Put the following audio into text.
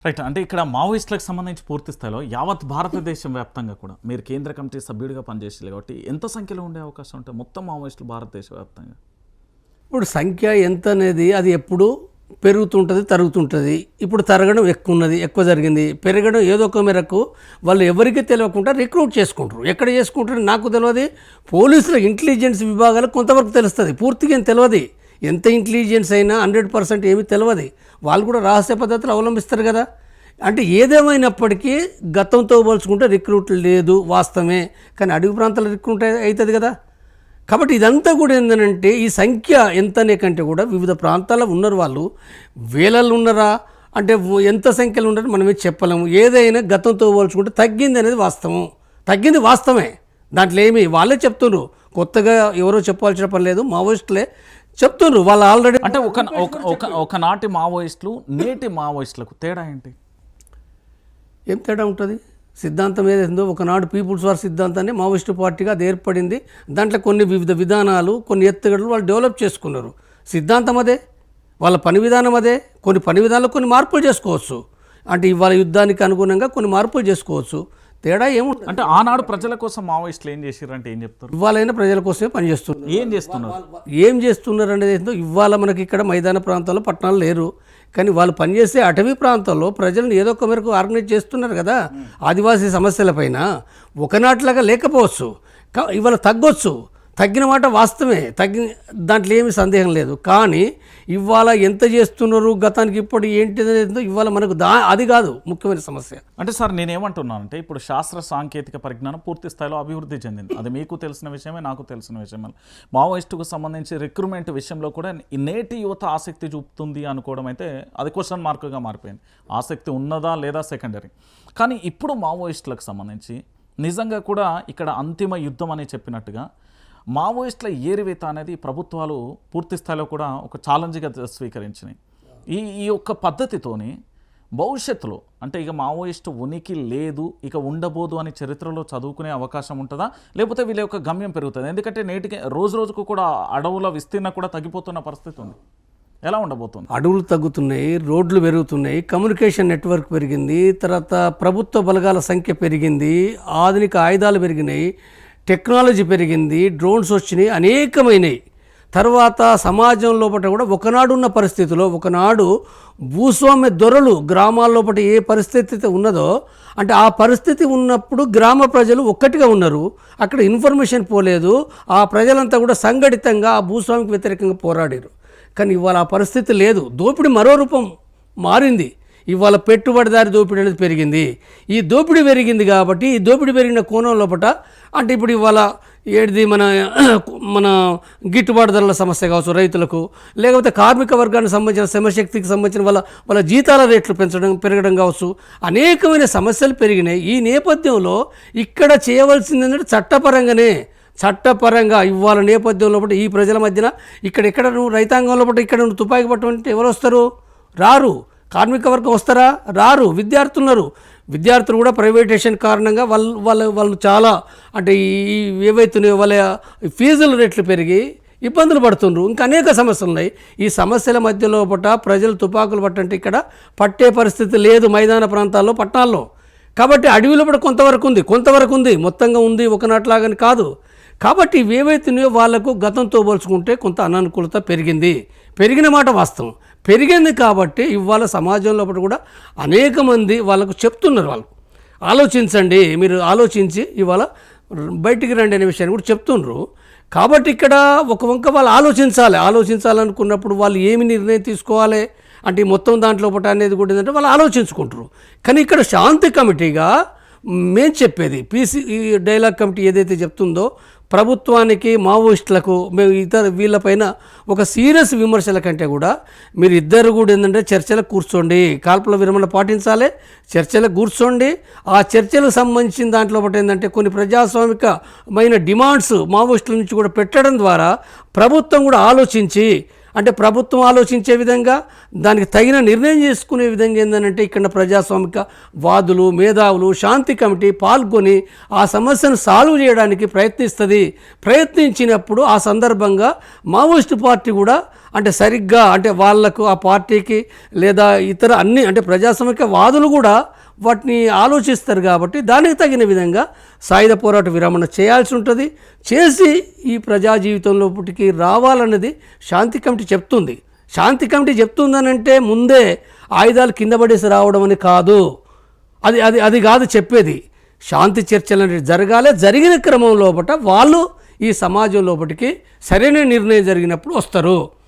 Right. అంటే ఇక్కడ మావోయిస్టులకు సంబంధించి పూర్తి స్థాయిలో యావత్ భారతదేశం వ్యాప్తంగా కూడా మీరు కేంద్ర కమిటీ సభ్యుడిగా పనిచేసారు కాబట్టి ఎంత సంఖ్యలో ఉండే అవకాశం ఉంటుంది మొత్తం మావోయిస్టులు భారతదేశ వ్యాప్తంగా? ఇప్పుడు సంఖ్య ఎంత అనేది అది ఎప్పుడు పెరుగుతుంటుంది తరుగుతుంటుంది. ఇప్పుడు తరగడం ఎక్కువ జరిగింది, పెరగడం ఏదో ఒక మేరకు వాళ్ళు ఎవరికి తెలియకుండా రిక్రూట్ చేసుకుంటారు. ఎక్కడ చేసుకుంటారు నాకు తెలియదు. పోలీసుల ఇంటెలిజెన్స్ విభాగాలకు కొంతవరకు తెలుస్తుంది, పూర్తిగా ఏం తెలియదు. ఎంత ఇంటెలిజెన్స్ అయినా 100% ఏమీ తెలియదు. వాళ్ళు కూడా రహస్య పద్ధతులు అవలంబిస్తారు కదా. అంటే ఏదేమైనప్పటికీ గతంతో పోల్చుకుంటే రిక్రూట్ లేదు వాస్తవమే, కానీ అడవి ప్రాంతాల్లో రిక్రూట్ అవుతుంది కదా. కాబట్టి ఇదంతా కూడా ఏంటంటే ఈ సంఖ్య ఎంతనే కంటే కూడా వివిధ ప్రాంతాల్లో ఉన్నారు, వాళ్ళు వేలల్లో ఉన్నారా అంటే ఎంత సంఖ్యలో ఉన్నారో మనమే చెప్పలేము. ఏదైనా గతంతో పోల్చుకుంటే తగ్గింది అనేది వాస్తవం, తగ్గింది వాస్తవమే. దాంట్లో ఏమి వాళ్ళే చెప్తున్నారు, కొత్తగా ఎవరో చెప్పాల్సిన పని లేదు, మావోయిస్టులే చెప్తున్నారు. వాళ్ళు ఆల్రెడీ అంటే ఒకనాటి మావోయిస్టులు నేటి మావోయిస్టులకు తేడా ఏంటి? ఏం తేడా ఉంటుంది? సిద్ధాంతం ఏదైందో ఒకనాడు పీపుల్స్ వార్ సిద్ధాంతాన్ని మావోయిస్టు పార్టీగా అది ఏర్పడింది. దాంట్లో కొన్ని వివిధ విధానాలు కొన్ని ఎత్తుగడలు వాళ్ళు డెవలప్ చేసుకున్నారు. సిద్ధాంతం అదే, వాళ్ళ పని విధానం అదే. కొన్ని పని విధానాలు కొన్ని మార్పులు చేసుకోవచ్చు, అంటే ఇవాళ యుద్ధానికి అనుగుణంగా కొన్ని మార్పులు చేసుకోవచ్చు. తేడా ఏముంటుంది అంటే ఆనాడు ప్రజల కోసం మావోయిస్టులు ఏం చేశారు అంటే ఏం చెప్తారు? ఇవాళైనా ప్రజల కోసమే పనిచేస్తున్నారు. ఏం చేస్తున్నారు అనేది ఏంటో ఇవాళ మనకి ఇక్కడ మైదాన ప్రాంతాల్లో పట్టణాలు లేరు, కానీ వాళ్ళు పనిచేసే అటవీ ప్రాంతాల్లో ప్రజలను ఏదో ఒక మేరకు ఆర్గనైజ్ చేస్తున్నారు కదా. ఆదివాసీ సమస్యలపైన ఒకనాట్లాగా లేకపోవచ్చు, ఇవాళ తగ్గొచ్చు, తగ్గిన మాట వాస్తవమే, దాంట్లో ఏమీ సందేహం లేదు. కానీ ఇవాళ ఎంత చేస్తున్నారు గతానికి ఇప్పుడు ఏంటిదో ఇవాళ మనకు అది కాదు ముఖ్యమైన సమస్య. అంటే సార్ నేనేమంటున్నానంటే ఇప్పుడు శాస్త్ర సాంకేతిక పరిజ్ఞానం పూర్తి స్థాయిలో అభివృద్ధి చెందింది, అది మీకు తెలిసిన విషయమే నాకు తెలిసిన విషయమే. మావోయిస్టుకు సంబంధించి రిక్రూట్మెంట్ విషయంలో కూడా నేటి యువత ఆసక్తి చూపుతుంది అనుకోవడం అయితే అది క్వశ్చన్ మార్క్గా మారిపోయింది. ఆసక్తి ఉన్నదా లేదా సెకండరీ. కానీ ఇప్పుడు మావోయిస్టులకు సంబంధించి నిజంగా కూడా ఇక్కడ అంతిమ యుద్ధం అని చెప్పినట్టుగా మావోయిస్టుల ఏరివేత అనేది ప్రభుత్వాలు పూర్తి స్థాయిలో కూడా ఒక ఛాలెంజ్గా స్వీకరించినాయి. ఈ యొక్క పద్ధతితోని భవిష్యత్తులో అంటే ఇక మావోయిస్టు ఉనికి లేదు, ఇక ఉండబోదు అని చరిత్రలో చదువుకునే అవకాశం ఉంటుందా, లేకపోతే వీళ్ళ యొక్క గమ్యం పెరుగుతుంది? ఎందుకంటే నేటికి రోజుకు కూడా అడవుల విస్తీర్ణ కూడా తగ్గిపోతున్న పరిస్థితి ఉంది. ఎలా ఉండబోతుంది? అడవులు తగ్గుతున్నాయి, రోడ్లు పెరుగుతున్నాయి, కమ్యూనికేషన్ నెట్వర్క్ పెరిగింది, తర్వాత ప్రభుత్వ బలగాల సంఖ్య పెరిగింది, ఆధునిక ఆయుధాలు పెరిగినాయి, టెక్నాలజీ పెరిగింది, డ్రోన్స్ వచ్చినాయి, అనేకమైనవి. తర్వాత సమాజం లోపల కూడా ఒకనాడు ఉన్న పరిస్థితిలో ఒకనాడు భూస్వామ్య దొరలు గ్రామాల లోపల ఏ పరిస్థితి ఉన్నదో అంటే ఆ పరిస్థితి ఉన్నప్పుడు గ్రామ ప్రజలు ఒక్కటిగా ఉన్నారు, అక్కడ ఇన్ఫర్మేషన్ పోలేదు, ఆ ప్రజలంతా కూడా సంఘటితంగా ఆ భూస్వామికి వ్యతిరేకంగా పోరాడారు. కానీ ఇవాళ ఆ పరిస్థితి లేదు, దోపిడీ మరో రూపం మారింది. ఇవాళ పెట్టుబడిదారి దోపిడీ అనేది పెరిగింది. ఈ దోపిడీ పెరిగింది కాబట్టి ఈ దోపిడీ పెరిగిన కోణం లోపల అంటే ఇప్పుడు ఇవాళ ఏది మన గిట్టుబాటు ధరల సమస్య కావచ్చు రైతులకు, లేకపోతే కార్మిక వర్గానికి సంబంధించిన శ్రమశక్తికి సంబంధించిన వాళ్ళ జీతాల రేట్లు పెరగడం కావచ్చు, అనేకమైన సమస్యలు పెరిగినాయి. ఈ నేపథ్యంలో ఇక్కడ చేయవలసింది ఏంటంటే చట్టపరంగా ఇవాళ నేపథ్యం లోపల ఈ ప్రజల మధ్యన ఇక్కడ నువ్వు రైతాంగం లోపల ఇక్కడ నువ్వు తుపాకీ పట్టుకుంటే ఎవరు వస్తారు? రారు. కార్మిక వర్గం వస్తారా? రారు. విద్యార్థులు కూడా ప్రైవేటేషన్ కారణంగా వాళ్ళు చాలా అంటే ఈ ఏవైతున్నాయో వాళ్ళ ఫీజుల రేట్లు పెరిగి ఇబ్బందులు పడుతున్నారు. ఇంకా అనేక సమస్యలు ఉన్నాయి. ఈ సమస్యల మధ్యలో ప్రజలు తుపాకులు పట్టంటే ఇక్కడ పట్టే పరిస్థితి లేదు మైదాన ప్రాంతాల్లో పట్టణాల్లో. కాబట్టి అడవిలో కూడా కొంతవరకు ఉంది, మొత్తంగా ఉంది, ఒకనాట్లాగని కాదు. కాబట్టి ఇవేవైతున్నాయో వాళ్లకు గతంతో పోల్చుకుంటే కొంత అననుకూలత పెరిగిన మాట వాస్తవం. పెరిగింది కాబట్టి ఇవాళ సమాజం లోపల కూడా అనేక మంది వాళ్ళకు చెప్తున్నారు, వాళ్ళు ఆలోచించండి, మీరు ఆలోచించి ఇవాళ బయటికి రండి అనే విషయాన్ని కూడా చెప్తున్నారు. కాబట్టి ఇక్కడ ఒక వంక వాళ్ళు ఆలోచించాలనుకున్నప్పుడు వాళ్ళు ఏమి నిర్ణయం తీసుకోవాలి అంటే మొత్తం దాంట్లో అనేది కూడా ఏంటంటే వాళ్ళు ఆలోచించుకుంటారు. కానీ ఇక్కడ శాంతి కమిటీగా మేము చెప్పేది ఈ డైలాగ్ కమిటీ ఏదైతే చెప్తుందో ప్రభుత్వానికి మావోయిస్టులకు మేము వీళ్ళపైన ఒక సీరియస్ విమర్శల కంటే కూడా మీరు ఇద్దరు కూడా ఏంటంటే చర్చలకు కూర్చోండి, కాల్పుల విరమణ పాటించాలి, చర్చలకు కూర్చోండి. ఆ చర్చలకు సంబంధించిన దాంట్లో ఏంటంటే కొన్ని ప్రజాస్వామికమైన డిమాండ్స్ మావోయిస్టుల నుంచి కూడా పెట్టడం ద్వారా ప్రభుత్వం కూడా ఆలోచించి అంటే ప్రభుత్వం ఆలోచించే విధంగా దానికి తగిన నిర్ణయం చేసుకునే విధంగా ఏంటంటే ఇక్కడ ప్రజాస్వామిక వాదులు, మేధావులు, శాంతి కమిటీ పాల్గొని ఆ సమస్యను సాల్వ్ చేయడానికి ప్రయత్నిస్తుంది. ప్రయత్నించినప్పుడు ఆ సందర్భంగా మావోయిస్టు పార్టీ కూడా అంటే సరిగ్గా అంటే వాళ్లకు ఆ పార్టీకి లేదా ఇతర అన్ని అంటే ప్రజాస్వామిక వాదులు కూడా వాటిని ఆలోచిస్తారు కాబట్టి దానికి తగిన విధంగా సాయుధ పోరాట విరమణ చేయాల్సి ఉంటుంది. చేసి ఈ ప్రజా జీవితంలోపటికి రావాలన్నది శాంతి కమిటీ చెప్తుంది. శాంతి కమిటీ చెప్తుందనంటే ముందే ఆయుధాలు కింద పడేసి రావడం అని కాదు. అది అది అది కాదు చెప్పేది. శాంతి చర్చలు అనేవి జరగాలి. జరిగిన క్రమం లోపల వాళ్ళు ఈ సమాజం లోపటికి సరైన నిర్ణయం జరిగినప్పుడు వస్తారు.